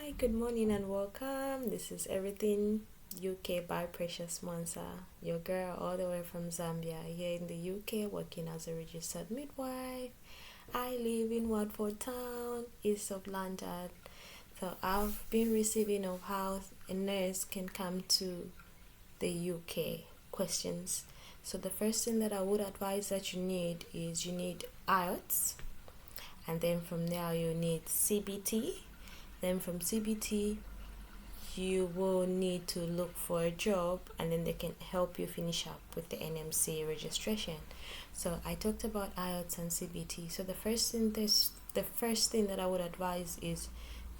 Hi, good morning and welcome. This is Everything UK by Precious Mansa, your girl all the way from Zambia, here in the UK, working as a registered midwife. I live in Watford Town, east of London. So I've been receiving of how a nurse can come to the UK questions. So the first thing that I would advise that you need is you need IELTS, and then from there you need CBT. Then from CBT you will need to look for a job, and then they can help you finish up with the NMC registration. So I talked about IELTS and CBT. So the first thing that I would advise is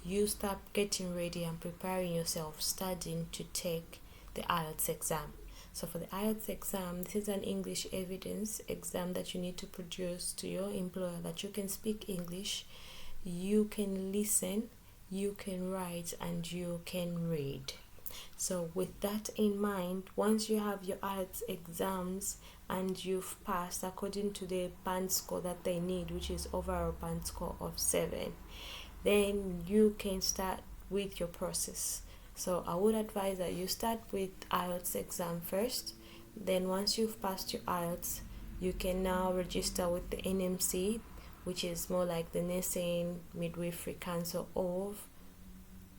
you start getting ready and preparing yourself, studying to take the IELTS exam. So for the IELTS exam, this is an English evidence exam that you need to produce to your employer that you can speak English, you can listen, you can write, and you can read. So with that in mind, once you have your IELTS exams and you've passed according to the band score that they need, which is overall band score of 7, then you can start with your process. So I would advise that you start with IELTS exam first. Then once you've passed your IELTS, you can now register with the NMC, which is more like the Nursing Midwifery Council of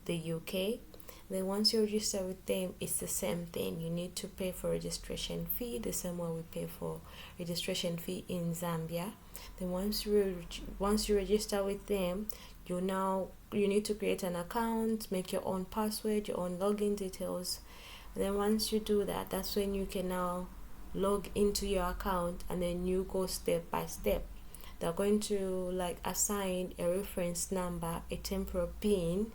the UK. Then once you register with them, it's the same thing. You need to pay for registration fee, the same way we pay for registration fee in Zambia. Then once you register with them, you need to create an account, make your own password, your own login details. And then once you do that, that's when you can now log into your account, and then you go step by step. They're going to assign a reference number, a temporal PIN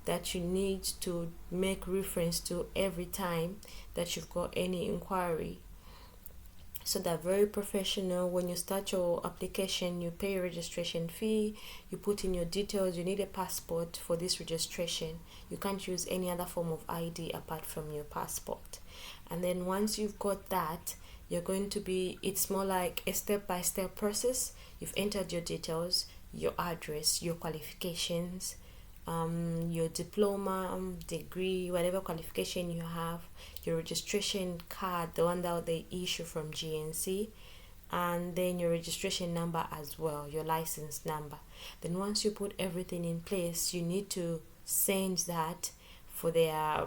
that you need to make reference to every time that you've got any inquiry. So they're very professional. When you start your application, you pay your registration fee, you put in your details. You need a passport for this registration. You can't use any other form of ID apart from your passport. And then once you've got that, it's more like a step-by-step process. You've entered your details, your address, your qualifications, your diploma, degree, whatever qualification you have, your registration card, the one that they issue from GNC, and then your registration number as well, your license number. Then once you put everything in place, you need to send that for their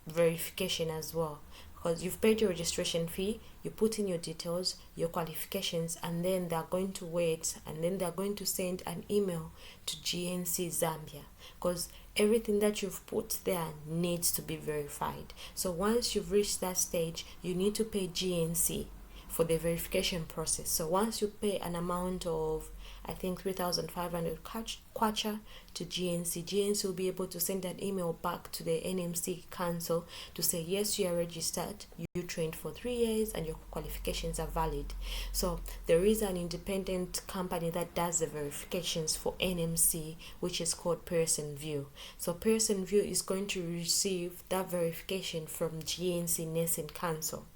verification as well, because you've paid your registration fee, you put in your details, your qualifications, and then they're going to wait, and then they're going to send an email to GNC Zambia, because everything that you've put there needs to be verified. So once you've reached that stage, you need to pay GNC for the verification process. So once you pay an amount of, I think, 3,500 kwacha to GNC will be able to send an email back to the NMC Council to say, yes, you are registered, you trained for 3 years, and your qualifications are valid. So there is an independent company that does the verifications for NMC, which is called Pearson VUE. So Pearson VUE is going to receive that verification from GNC Nursing Council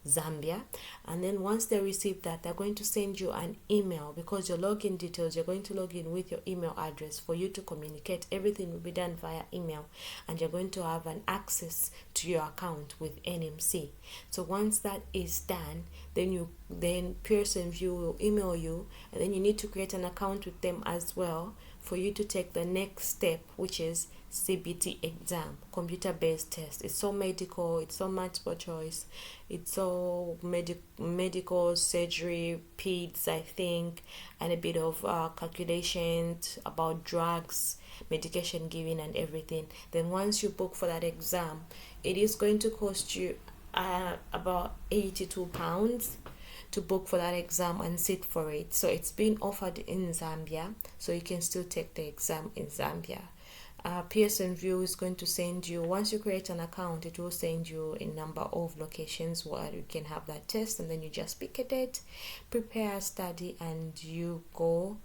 Zambia, and then once they receive that, they're going to send you an email, because your login details, you're going to log in with your email address for you to communicate. Everything will be done via email, and you're going to have an access to your account with NMC. So once that is done, then Pearson VUE will email you, and then you need to create an account with them as well for you to take the next step, which is CBT exam, computer-based test. It's so medical, it's so multiple choice, it's so medical, surgery, PEDS, I think, and a bit of calculations about drugs, medication giving, and everything. Then once you book for that exam, it is going to cost you about £82 to book for that exam and sit for it. So it's being offered in Zambia, so you can still take the exam in Zambia. Pearson VUE is going to send you, once you create an account, it will send you a number of locations where you can have that test, and then you just pick a date, prepare, study, and you go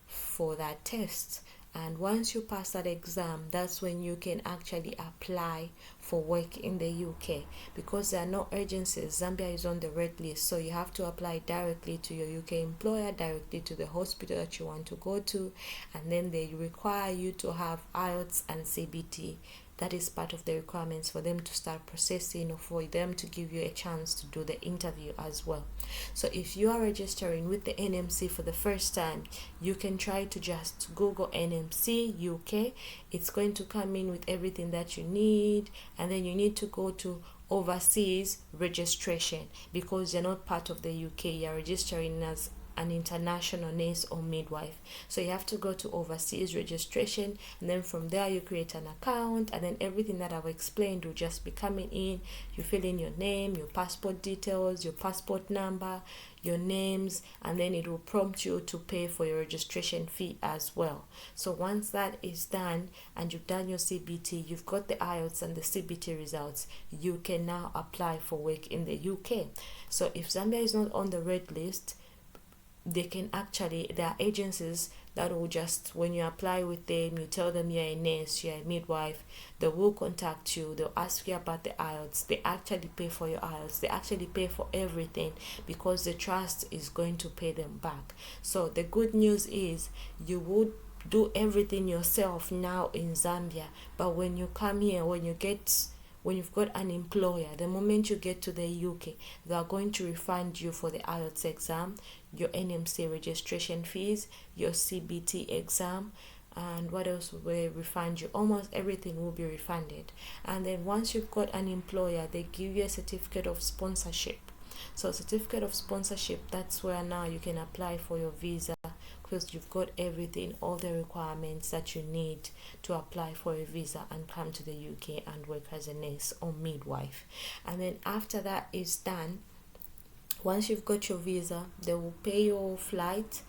for that test. And once you pass that exam, that's when you can actually apply for work in the UK. Because there are no agencies, Zambia is on the red list, so you have to apply directly to your UK employer, directly to the hospital that you want to go to, and then they require you to have IELTS and CBT. That is part of the requirements for them to start processing, or for them to give you a chance to do the interview as well. So if you are registering with the NMC for the first time, you can try to just Google NMC UK. It's going to come in with everything that you need, and then you need to go to overseas registration, because you're not part of the UK, you're registering as an international nurse or midwife. So you have to go to overseas registration, and then from there you create an account, and then everything that I've explained will just be coming in. You fill in your name, your passport details, your passport number, your names, and then it will prompt you to pay for your registration fee as well. So once that is done and you've done your CBT, you've got the IELTS and the CBT results, you can now apply for work in the UK. So if Zambia is not on the red list, they can actually, there are agencies that will just, when you apply with them, you tell them you're a nurse, you're a midwife, they will contact you, they'll ask you about the IELTS, they actually pay for your IELTS, they actually pay for everything, because the trust is going to pay them back. So the good news is you would do everything yourself now in Zambia, but when you come here, when you've got an employer, the moment you get to the UK, they are going to refund you for the IELTS exam, your NMC registration fees, your CBT exam, and what else will they refund you? Almost everything will be refunded. And then once you've got an employer, they give you a certificate of sponsorship. So certificate of sponsorship, that's where now you can apply for your visa, because you've got everything, all the requirements that you need to apply for a visa and come to the UK and work as a nurse or midwife. And then after that is done, once you've got your visa, they will pay your flight.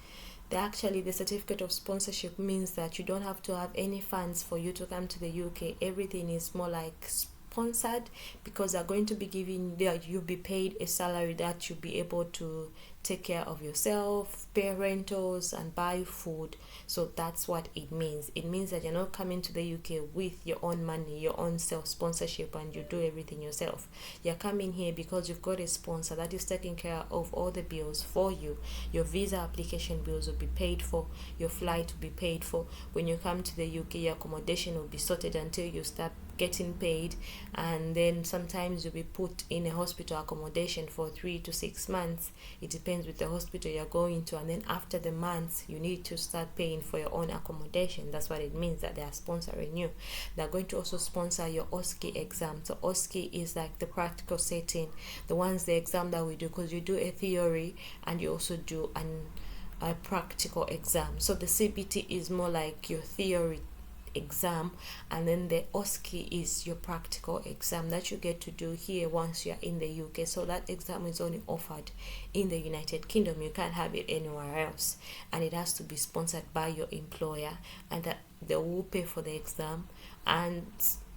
The certificate of sponsorship means that you don't have to have any funds for you to come to the UK. Everything is more like sponsored, because they're going to be giving, you'll be paid a salary that you'll be able to take care of yourself, pay rentals, and buy food. So that's what it means. It means that you're not coming to the UK with your own money, your own self-sponsorship, and you do everything yourself. You're coming here because you've got a sponsor that is taking care of all the bills for you. Your visa application bills will be paid for, your flight will be paid for. When you come to the UK, your accommodation will be sorted until you start getting paid, and then sometimes you'll be put in a hospital accommodation for 3 to 6 months. It depends with the hospital you're going to, and then after the months you need to start paying for your own accommodation. That's what it means that they are sponsoring you. They're going to also sponsor your OSCE exam. So OSCE is like the practical setting, the exam that we do, because you do a theory and you also do a practical exam. So the CBT is more like your theory exam, and then the OSCE is your practical exam that you get to do here once you're in the UK. So that exam is only offered in the United Kingdom. You can't have it anywhere else, and it has to be sponsored by your employer, and that they will pay for the exam, and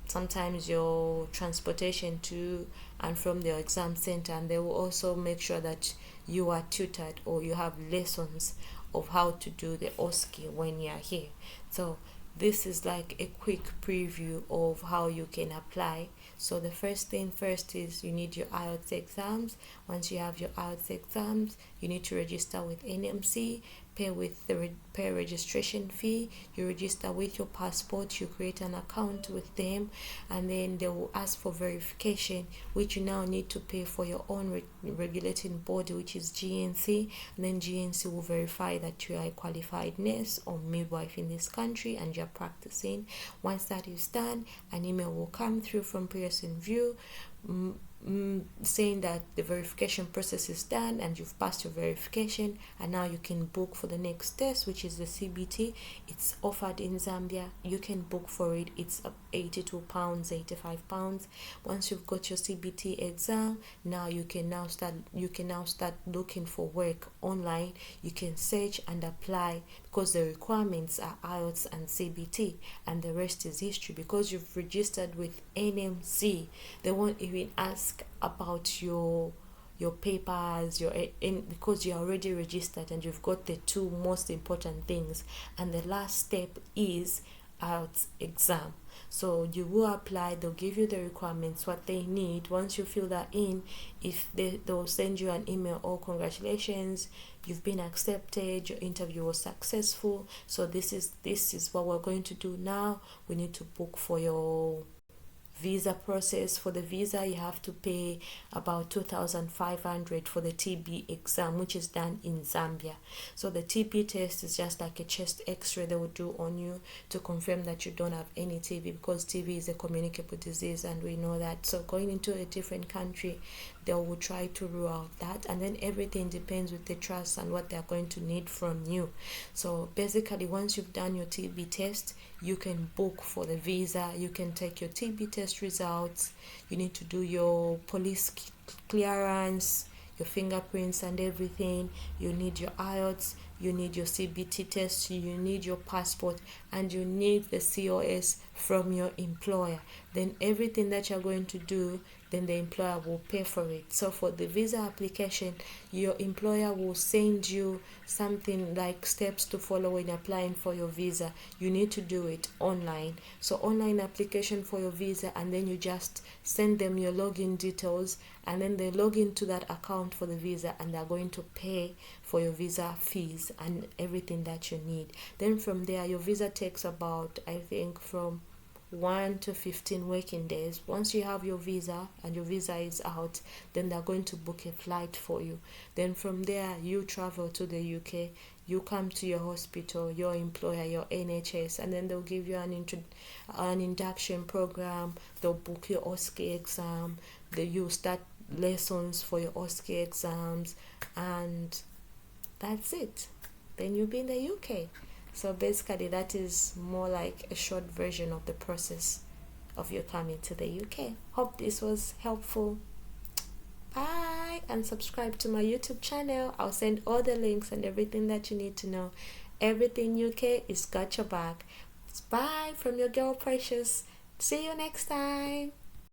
sometimes your transportation to and from the exam center, and they will also make sure that you are tutored or you have lessons of how to do the OSCE when you're here. So this is like a quick preview of how you can apply. So the first thing first is you need your IELTS exams. Once you have your IELTS exams, you need to register with NMC, pay registration fee. You register with your passport, you create an account with them, and then they will ask for verification, which you now need to pay for your own regulating body, which is GNC, and then GNC will verify that you are a qualified nurse or midwife in this country and you're practicing. Once that is done, an email will come through from Pearson VUE saying that the verification process is done and you've passed your verification, and now you can book for the next test, which is the CBT. It's offered in Zambia. You can book for it. It's £82, £85. Once you've got your CBT exam, now you can now start looking for work online. You can search and apply, because the requirements are IELTS and CBT, and the rest is history. Because you've registered with NMC, they won't even ask about your your papers, because you're already registered and you've got the two most important things. And the last step is IELTS exam. So you will apply, they'll give you the requirements, what they need. Once you fill that in, if they'll send you an email, oh, congratulations, you've been accepted, your interview was successful. So this is what we're going to do now. We need to book for your visa process. For the visa, you have to pay about 2,500 for the TB exam, which is done in Zambia. So the TB test is just like a chest x-ray they would do on you to confirm that you don't have any TB, because TB is a communicable disease and we know that. So going into a different country, they will try to rule out that, and then everything depends with the trust and what they're going to need from you. So basically, once you've done your TB test, you can book for the visa, you can take your TB test results, you need to do your police clearance, your fingerprints and everything, you need your IELTS, you need your CBT test, you need your passport, and you need the COS from your employer. Then everything that you're going to do, then the employer will pay for it. So for the visa application, your employer will send you something like steps to follow when applying for your visa. You need to do it online. So online application for your visa, and then you just send them your login details, and then they log into that account for the visa, and they're going to pay for your visa fees and everything that you need. Then from there, your visa takes about, I think, from 1 to 15 working days. Once you have your visa and your visa is out, then they're going to book a flight for you. Then from there, you travel to the UK, you come to your hospital, your employer, your NHS, and then they'll give you an induction program. They'll book your OSCE exam, you start lessons for your OSCE exams, and that's it. Then you'll be in the UK. So basically, that is more like a short version of the process of you coming to the UK. Hope this was helpful. Bye, and subscribe to my YouTube channel. I'll send all the links and everything that you need to know. Everything UK is got your back. Bye from your girl Precious. See you next time.